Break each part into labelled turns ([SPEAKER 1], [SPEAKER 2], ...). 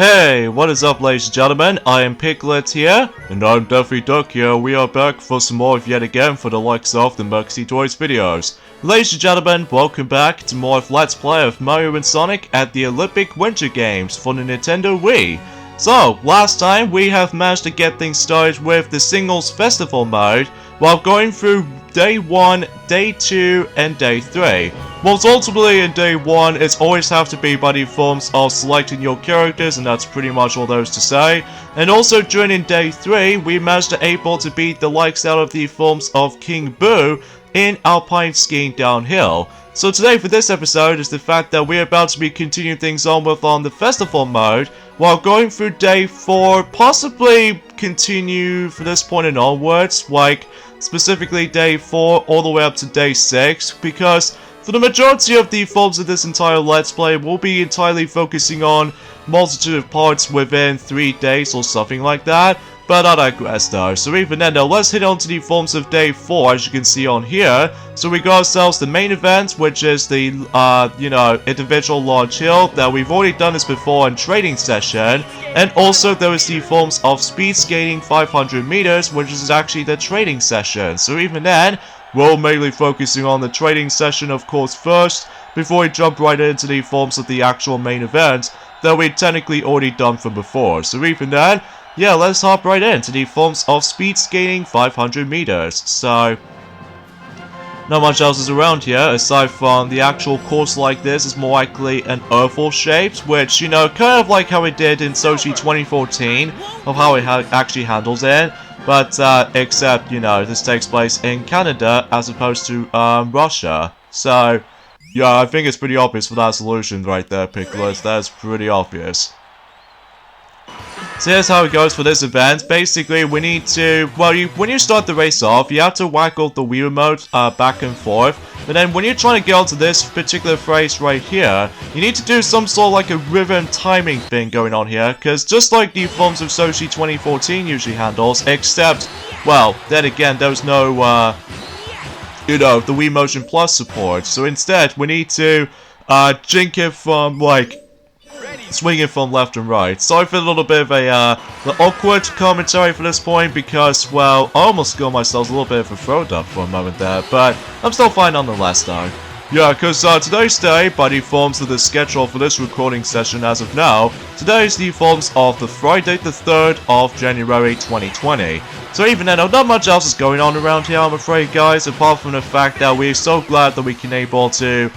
[SPEAKER 1] Hey, what is up ladies and gentlemen, I am Piglet here, and I'm Daffy Duck here. We are back for some more yet again for the likes of the Merxy Toys videos. Ladies and gentlemen, welcome back to more of Let's Play of Mario and Sonic at the Olympic Winter Games for the Nintendo Wii. So, last time we have managed to get things started with the Singles Festival mode, while going through Day 1, Day 2, and Day 3. Most ultimately in Day 1, it's always have to be by the forms of selecting your characters, and that's pretty much all there is to say. And also during Day 3, we managed to able to beat the likes out of the forms of King Boo in Alpine Skiing Downhill. So today for this episode is the fact that we're about to be continuing things on with the Festival mode, while going through Day 4, possibly continue from this point and onwards, like specifically Day 4 all the way up to Day 6, because for the majority of the forms of this entire Let's Play, we'll be entirely focusing on multitude of parts within 3 days or something like that. But I digress though. So even then though, let's hit on to the forms of Day 4 as you can see on here. So we got ourselves the main event, which is the, individual large hill that we've already done this before in trading session. And also there is the forms of speed skating 500 meters, which is actually the trading session. So even then, we're mainly focusing on the trading session of course first, before we jump right into the forms of the actual main event that we'd technically already done from before. So even then, yeah, let's hop right into the forms of speed skating 500 meters. So, not much else is around here, aside from the actual course like this is more likely an oval shaped, which, kind of like how it did in Sochi 2014, of how it actually handles it. But, except, this takes place in Canada as opposed to, Russia. So, yeah, I think it's pretty obvious for that solution right there, Piglet. That's pretty obvious. So here's how it goes for this event. Basically, we need to, when you start the race off, you have to waggle the Wii remote back and forth. But then when you're trying to get onto this particular phrase right here, you need to do some sort of like a rhythm timing thing going on here. Because just like the forms of Sochi 2014 usually handles, except, well, then again, there was no, the Wii Motion Plus support. So instead, we need to jink it from, swing it from left and right. Sorry for a little bit of a awkward commentary for this point because, well, I almost got myself a little bit of a throat up for a moment there, but I'm still fine nonetheless though. Yeah, because today's day, by the forms of the schedule for this recording session as of now, today is the forms of the Friday the 3rd of January 2020. So even then, not much else is going on around here, I'm afraid guys, apart from the fact that we're so glad that we can able to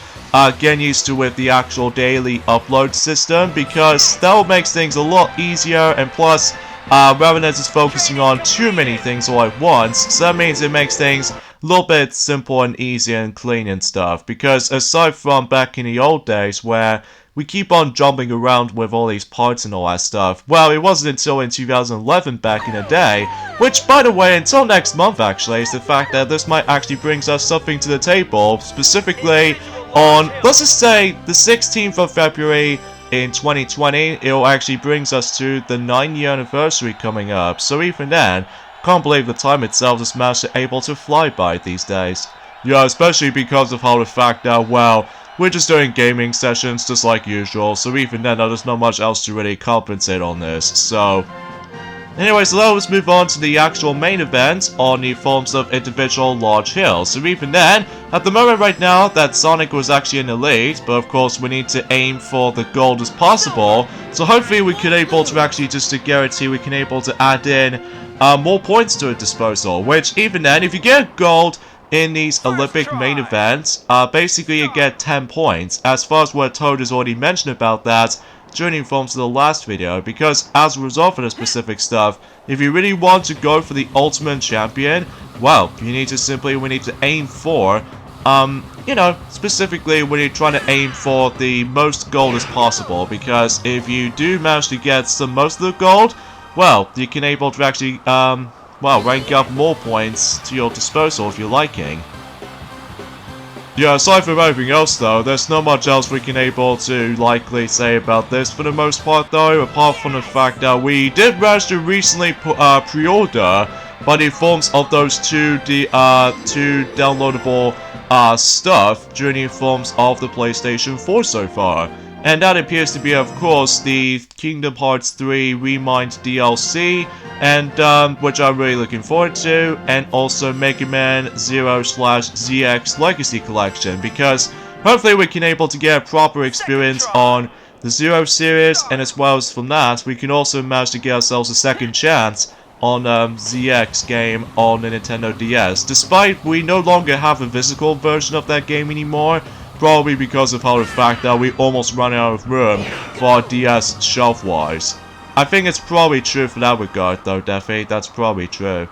[SPEAKER 1] get used to with the actual daily upload system, because that will make things a lot easier, and plus rather than just focusing on too many things all at once, so that means it makes things a little bit simple and easy and clean and stuff. Because aside from back in the old days where we keep on jumping around with all these parts and all that stuff, well, it wasn't until in 2011 back in the day, which by the way, until next month actually, is the fact that this might actually brings us something to the table, specifically on, let's just say, the 16th of February in 2020, it'll actually brings us to the 9-year anniversary coming up. So even then, can't believe the time itself is managed to able to fly by these days. Yeah, especially because of how the fact that, well, we're just doing gaming sessions just like usual, so even then, there's not much else to really compensate on this, so anyway, so let's move on to the actual main event on the forms of individual large hills. So even then, at the moment right now, that Sonic was actually in the lead, but of course we need to aim for the gold as possible. So hopefully we can able to actually just to guarantee we can able to add in more points to a disposal. Which even then, if you get gold in these Olympic main events, basically you get 10 points. As far as what Toad has already mentioned about that during the forms of the last video, because as a result of the specific stuff, if you really want to go for the ultimate champion, well, we need to aim for, specifically when you're trying to aim for the most gold as possible, because if you do manage to get most of the gold, well, you can able to actually, rank up more points to your disposal if you're liking. Yeah, aside from everything else though, there's not much else we can able to likely say about this for the most part though, apart from the fact that we did manage to recently pre-order by the forms of those two downloadable stuff during the forms of the PlayStation 4 so far. and that appears to be, of course, the Kingdom Hearts 3 Remind DLC, and which I'm really looking forward to, and also Mega Man 0/ZX Legacy Collection, because hopefully we can able to get a proper experience on the Zero series, and as well as from that, we can also manage to get ourselves a second chance on ZX game on the Nintendo DS, despite we no longer have a physical version of that game anymore, probably because of how the fact that we almost run out of room for our DS shelf-wise. I think it's probably true for that regard though, Defi, that's probably true.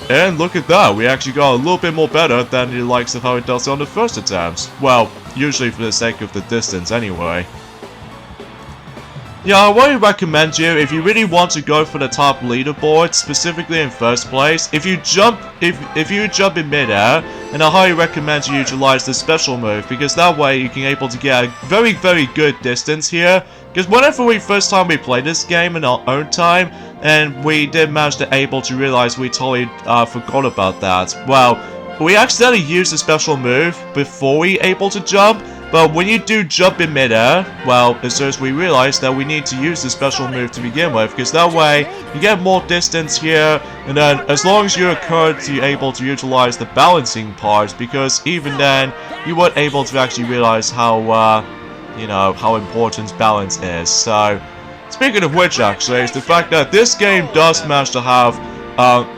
[SPEAKER 1] And look at that, we actually got a little bit more better than the likes of how it does on the first attempts. Well, usually for the sake of the distance anyway. Yeah, I really recommend you, if you really want to go for the top leaderboard, specifically in first place, if you jump in midair, and I highly recommend you utilize the special move, because that way you can able to get a very, very good distance here. Because whenever we played this game in our own time, and we did manage to able to realize we totally forgot about that. Well, we accidentally used the special move before we able to jump. But when you do jump in midair, well, as soon as we realize that we need to use the special move to begin with, because that way you get more distance here, and then as long as you're currently able to utilize the balancing part, because even then you weren't able to actually realize how, you know, how important balance is. So, speaking of which, actually, is the fact that this game does manage to have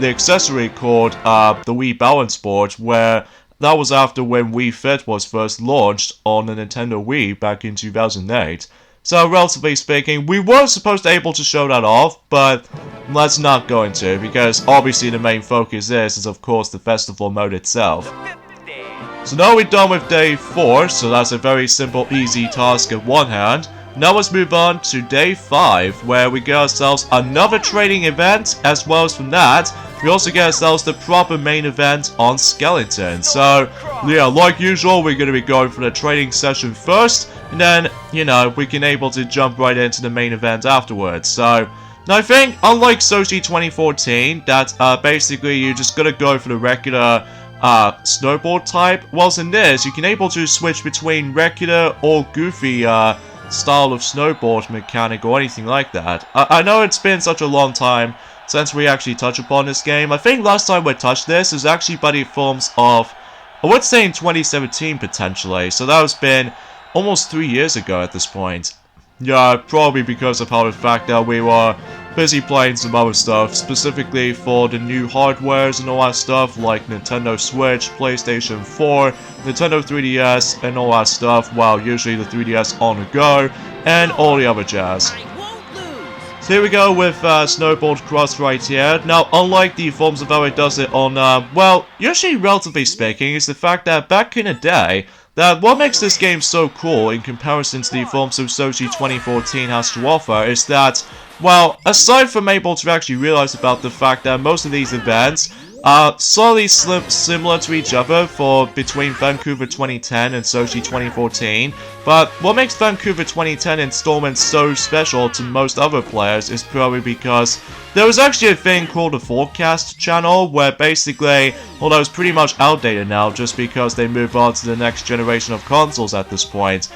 [SPEAKER 1] the accessory called the Wii Balance Board, where that was after when Wii Fit was first launched on the Nintendo Wii back in 2008. So, relatively speaking, we were supposed to be able to show that off, but let's not go into, because obviously the main focus is of course the festival mode itself. So now we're done with day 4, so that's a very simple, easy task at one hand. Now let's move on to day 5, where we get ourselves another trading event, as well as from that, we also get ourselves the proper main event on Skeleton. So, yeah, like usual, we're going to be going for the trading session first, and then, you know, we can able to jump right into the main event afterwards. So, now I think, unlike Sochi 2014, that basically you just gotta go for the regular snowboard type, whilst in this, you can able to switch between regular or goofy style of snowboard mechanic or anything like that. I know it's been such a long time since we actually touched upon this game. I think last time we touched this is actually by the films of, I would say in 2017 potentially, so that has been almost 3 years ago at this point. Yeah, probably because of how the fact that we were busy playing some other stuff, specifically for the new hardwares and all that stuff, like Nintendo Switch, PlayStation 4, Nintendo 3DS, and all that stuff, while usually the 3DS on the go, and all the other jazz. So here we go with Snowboard Cross right here. Now, unlike the forms of how it does it on, well, usually relatively speaking, is the fact that back in the day, that what makes this game so cool in comparison to the forms of Sochi 2014 has to offer is that, well, aside from able to actually realize about the fact that most of these events are slightly similar to each other for between Vancouver 2010 and Sochi 2014, but what makes Vancouver 2010 installment so special to most other players is probably because there was actually a thing called the Forecast channel, where basically, although it's pretty much outdated now just because they move on to the next generation of consoles at this point,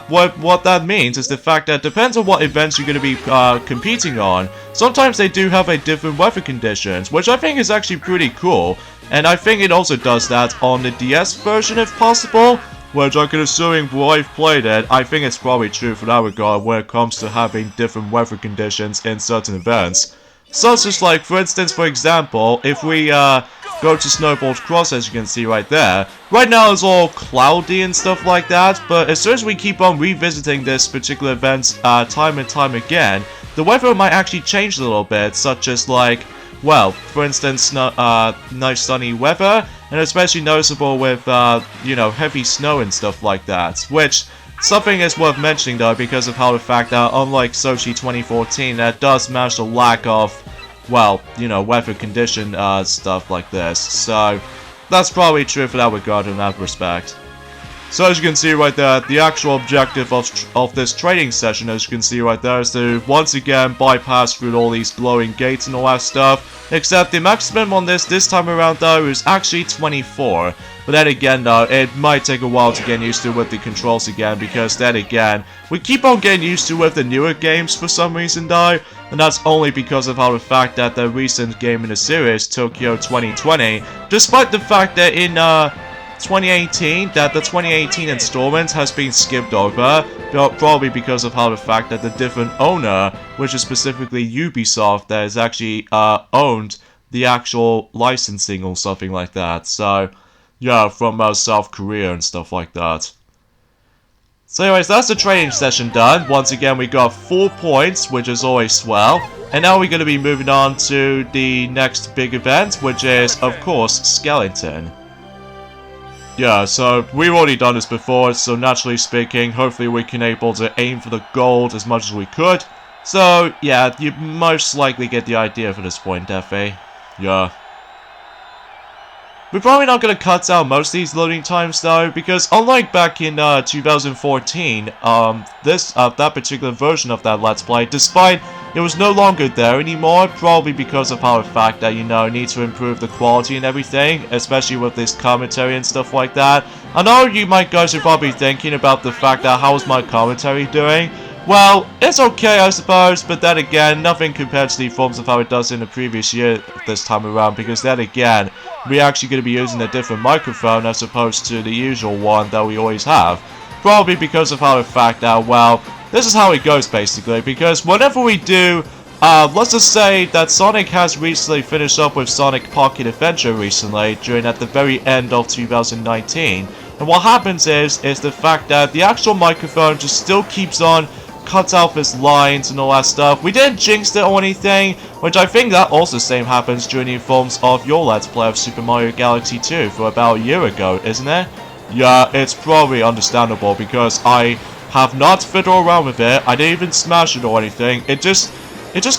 [SPEAKER 1] what that means is the fact that it depends on what events you're going to be competing on. Sometimes they do have a different weather conditions, which I think is actually pretty cool. And I think it also does that on the DS version if possible, which I can assume while I've played it, I think it's probably true for that regard when it comes to having different weather conditions in certain events. Such as like, for instance, for example, if we go to Snowboard Cross, as you can see right there, right now it's all cloudy and stuff like that, but as soon as we keep on revisiting this particular event time and time again, the weather might actually change a little bit, such as like, well, for instance, nice sunny weather, and especially noticeable with, you know, heavy snow and stuff like that, which something is worth mentioning though, because of how the fact that unlike Sochi 2014, that does manage to lack of, well, you know, weather condition stuff like this. So that's probably true for that regard in that respect. So as you can see right there, the actual objective of this training session, as you can see right there, is to once again bypass through all these glowing gates and all that stuff. Except the maximum on this time around though is actually 24. But then again though, it might take a while to get used to with the controls again, because then again, we keep on getting used to with the newer games for some reason though. And that's only because of how the fact that the recent game in the series, Tokyo 2020, despite the fact that in 2018, that the 2018 installment has been skipped over, probably because of how the fact that the different owner, which is specifically Ubisoft, that has actually owned the actual licensing or something like that. So, yeah, from South Korea and stuff like that. So anyways, that's the training session done. Once again, we got 4 points, which is always swell. And now we're going to be moving on to the next big event, which is, of course, Skellington. Yeah, so we've already done this before, so naturally speaking, hopefully we can able to aim for the gold as much as we could. So, yeah, you most likely get the idea for this point, Defi. Yeah. We're probably not going to cut out most of these loading times though, because unlike back in 2014, that particular version of that Let's Play, despite it was no longer there anymore, probably because of how the fact that, you know, need to improve the quality and everything, especially with this commentary and stuff like that. I know you guys are probably thinking about the fact that how's my commentary doing? Well, it's okay I suppose, but then again, nothing compared to the forms of how it does in the previous year this time around, because then again, we're actually going to be using a different microphone as opposed to the usual one that we always have. Probably because of how the fact that, well, this is how it goes basically, because whenever we do, let's just say that Sonic has recently finished up with Sonic Pocket Adventure recently, during at the very end of 2019, and what happens is the fact that the actual microphone just still keeps on cuts out his lines and all that stuff. We didn't jinx it or anything, which I think that also same happens during the forms of your Let's Play of Super Mario Galaxy 2 for about a year ago, isn't it? Yeah, it's probably understandable because I have not fiddled around with it, I didn't even smash it or anything, it just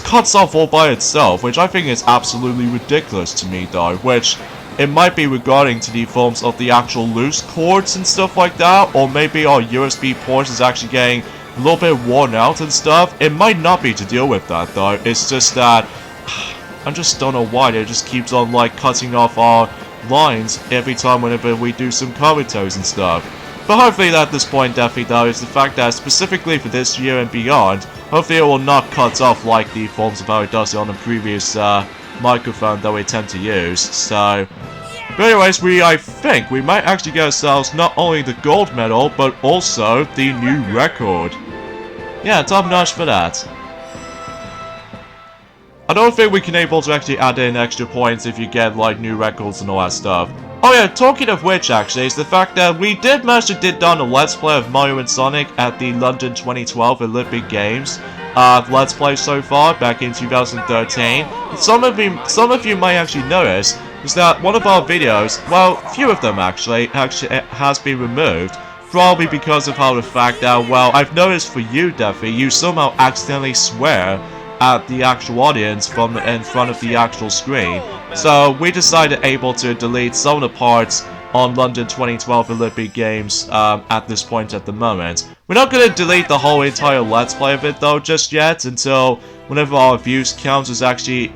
[SPEAKER 1] cuts off all by itself, which I think is absolutely ridiculous to me though, which it might be regarding to the forms of the actual loose cords and stuff like that, or maybe our USB port is actually getting a little bit worn out and stuff. It might not be to deal with that though, it's just that I just don't know why it just keeps on like cutting off our lines every time whenever we do some commentaries and stuff. But hopefully at this point definitely though is the fact that specifically for this year and beyond, hopefully it will not cut off like the forms of how it does it on the previous microphone that we tend to use. So but anyways, I think we might actually get ourselves not only the gold medal, but also the new record. Yeah, top notch for that. I don't think we can able to actually add in extra points if you get like new records and all that stuff. Oh yeah, talking of which actually, is the fact that we did manage to did down a Let's Play of Mario and Sonic at the London 2012 Olympic Games. Let's Play so far, back in 2013. Some of you might actually notice is that one of our videos, well, a few of them actually has been removed, probably because of how the fact that, well, I've noticed for you, Defi, you somehow accidentally swear at the actual audience from in front of the actual screen. So we decided able to delete some of the parts on London 2012 Olympic Games at this point at the moment. We're not going to delete the whole entire Let's Play of it though just yet until whenever our views count is actually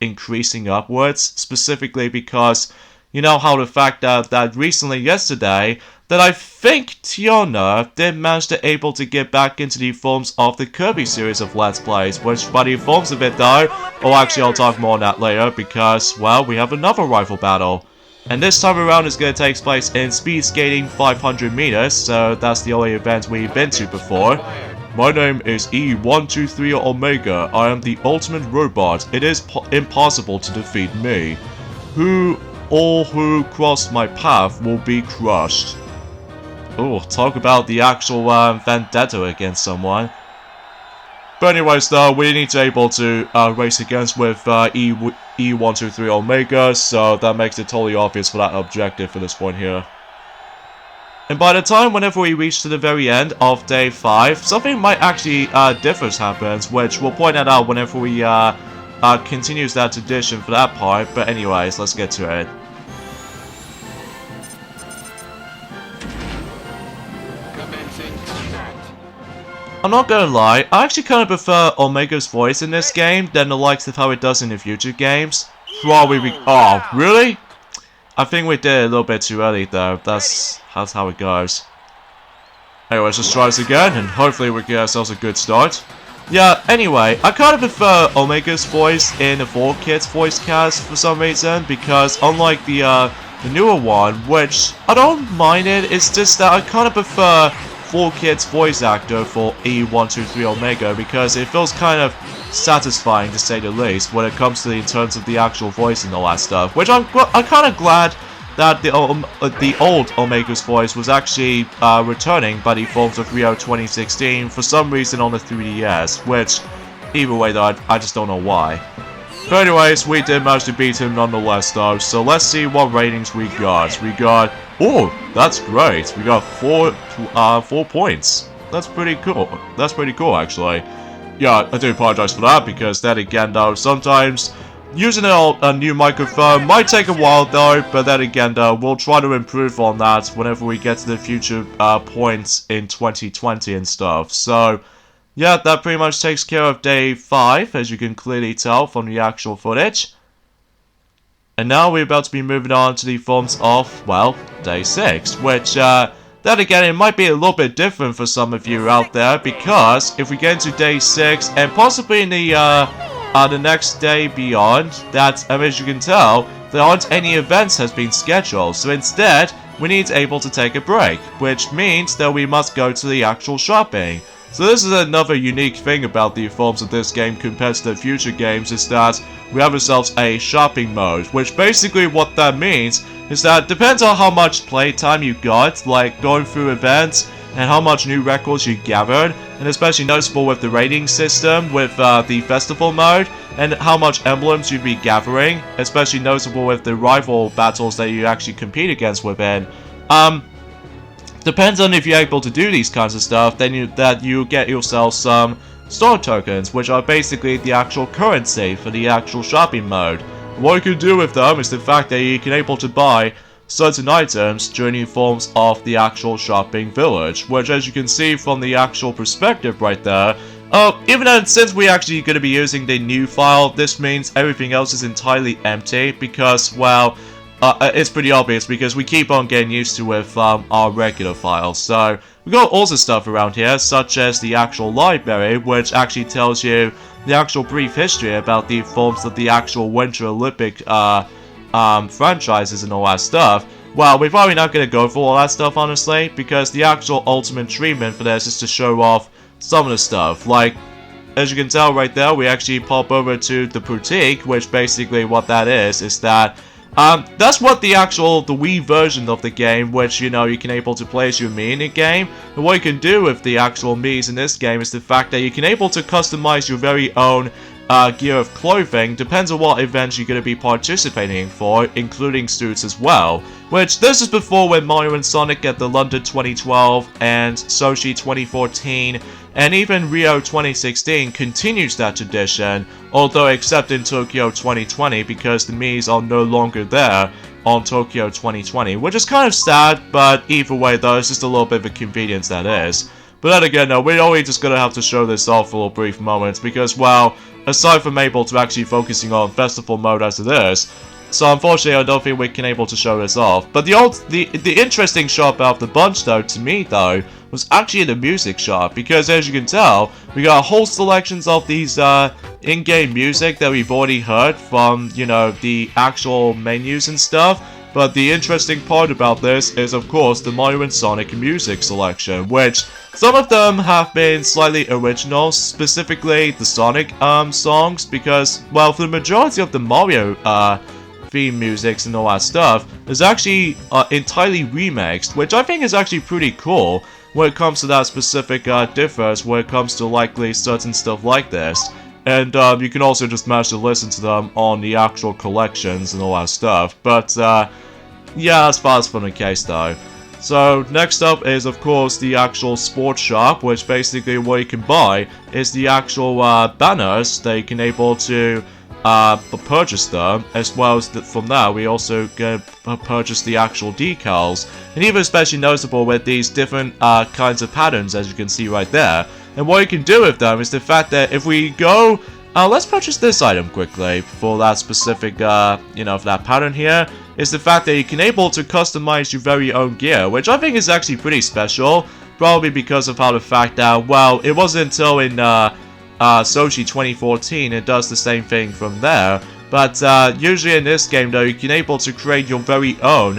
[SPEAKER 1] increasing upwards, specifically because you know how the fact that recently yesterday that I think Tiona did manage to able to get back into the forms of the Kirby series of Let's Plays, which by the forms of it though, oh actually I'll talk more on that later because, well, we have another rival battle. And this time around is going to take place in speed skating 500 meters, so that's the only event we've been to before. My name is E123 Omega, I am the ultimate robot, it is impossible to defeat me. All who cross my path will be crushed. Oh, talk about the actual vendetta against someone. But anyways though, we need to able to race against with E123 Omega, so that makes it totally obvious for that objective for this point here. And by the time whenever we reach to the very end of day 5, something might actually different happens, which we'll point that out whenever we continues that tradition for that part. But anyways, let's get to it. I'm not gonna lie, I actually kind of prefer Omega's voice in this game than the likes of how it does in the future games. Oh, really? I think we did it a little bit too early though. That's how it goes. Anyway, let's just try this again, and hopefully we get ourselves a good start. Yeah, anyway, I kind of prefer Omega's voice in the 4Kids voice cast for some reason, because unlike the newer one, which I don't mind it's just that I kind of prefer 4Kids voice actor for E123 Omega, because it feels kind of satisfying to say the least when it comes to in terms of the actual voice and all that stuff, which I'm kind of glad that the old Omega's voice was actually returning by the forms of Rio 2016 for some reason on the 3DS, which, either way though, I just don't know why. But anyways, we did manage to beat him nonetheless though, so let's see what ratings we got. Oh, that's great, we got 4 points. That's pretty cool, actually. Yeah, I do apologize for that, because then again though, sometimes using a new microphone might take a while though, but then again though, we'll try to improve on that whenever we get to the future points in 2020 and stuff. So, yeah, that pretty much takes care of day 5, as you can clearly tell from the actual footage. And now we're about to be moving on to the forms of, well, day 6, which, then again, it might be a little bit different for some of you out there, because if we get into day 6, and possibly in the next day beyond, that, as you can tell, there aren't any events has been scheduled, so instead, we need able to take a break, which means that we must go to the actual shopping. So this is another unique thing about the forms of this game compared to the future games, is that we have ourselves a shopping mode, which basically what that means is that it depends on how much playtime you got, like going through events, and how much new records you gathered, and especially noticeable with the rating system, with the festival mode, and how much emblems you'd be gathering, especially noticeable with the rival battles that you actually compete against within. Depends on if you're able to do these kinds of stuff, then you get yourself some star tokens, which are basically the actual currency for the actual shopping mode. What you can do with them is the fact that you can able to buy certain items during the forms of the actual shopping village, which, as you can see from the actual perspective right there, even though since we're actually going to be using the new file, this means everything else is entirely empty, because, well, it's pretty obvious, because we keep on getting used to with our regular files. So we got all the stuff around here, such as the actual library, which actually tells you the actual brief history about the forms of the actual Winter Olympic franchises and all that stuff. Well, we're probably not going to go for all that stuff, honestly, because the actual ultimate treatment for this is to show off some of the stuff. Like, as you can tell right there, we actually pop over to the boutique, which basically what that is that that's what the Wii version of the game, which, you know, you can able to play as your Mii in the game. And what you can do with the actual Miis in this game is the fact that you can able to customize your very own gear of clothing, depends on what events you're going to be participating for, including suits as well. Which, this is before when Mario and Sonic at the London 2012 and Sochi 2014 and even Rio 2016 continues that tradition, although except in Tokyo 2020 because the Miis are no longer there on Tokyo 2020, which is kind of sad, but either way though, it's just a little bit of a convenience that is. But then again, no, we're only just gonna have to show this off for a brief moment, because, well, aside from able to actually focusing on festival mode as it is, so unfortunately I don't think we can able to show this off. But the interesting shot out of the bunch though, to me though, was actually the music shot, because as you can tell, we got a whole selections of these in-game music that we've already heard from, you know, the actual menus and stuff. But the interesting part about this is, of course, the Mario and Sonic music selection, which some of them have been slightly original, specifically the Sonic songs, because, well, for the majority of the Mario theme musics and all that stuff is actually entirely remixed, which I think is actually pretty cool when it comes to that specific difference when it comes to likely certain stuff like this. And you can also just manage to listen to them on the actual collections and all that stuff. But yeah, as far as from the case though. So next up is of course the actual sports shop, which basically what you can buy is the actual banners that you can able to purchase them, as well as from there we also can purchase the actual decals, and even especially noticeable with these different kinds of patterns, as you can see right there. And what you can do with them is the fact that if we go... let's purchase this item quickly for that specific, you know, for that pattern here. Is the fact that you can able to customize your very own gear, which I think is actually pretty special. Probably because of how the fact that, well, it wasn't until in Sochi 2014 it does the same thing from there. But usually in this game though, you can able to create your very own,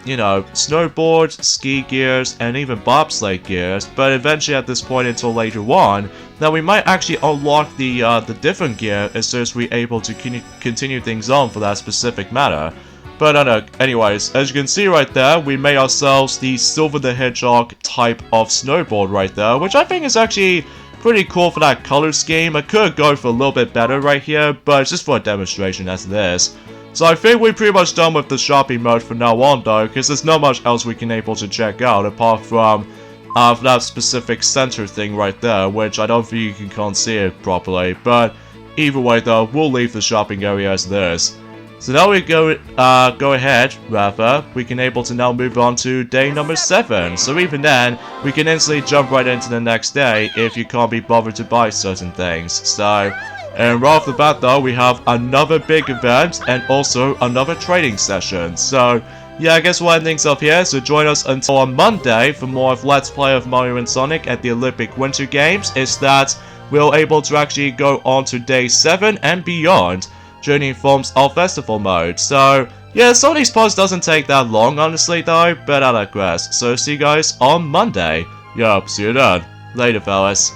[SPEAKER 1] you know, snowboard, ski gears, and even bobsleigh gears. But eventually at this point until later on, now we might actually unlock the different gear as soon as we're able to continue things on for that specific matter. But anyways, as you can see right there, we made ourselves the Silver the Hedgehog type of snowboard right there, which I think is actually pretty cool for that color scheme. I could go for a little bit better right here, but it's just for a demonstration as it is. So I think we're pretty much done with the shopping mode from now on though, because there's not much else we can able to check out apart from that specific center thing right there, which I don't think you can't see it properly. But either way though, we'll leave the shopping area as it is. So now we go ahead, rather, we can able to now move on to day number 7. So even then, we can instantly jump right into the next day if you can't be bothered to buy certain things. So, and right off the bat though, we have another big event and also another trading session. So, yeah, I guess we'll end things up here, so join us until on Monday for more of Let's Play of Mario and Sonic at the Olympic Winter Games. Is that we're able to actually go on to day 7 and beyond, during forms of festival mode. So yeah, some of these parts doesn't take that long honestly though, but I digress. So see you guys on Monday. Yup, see you then. Later fellas.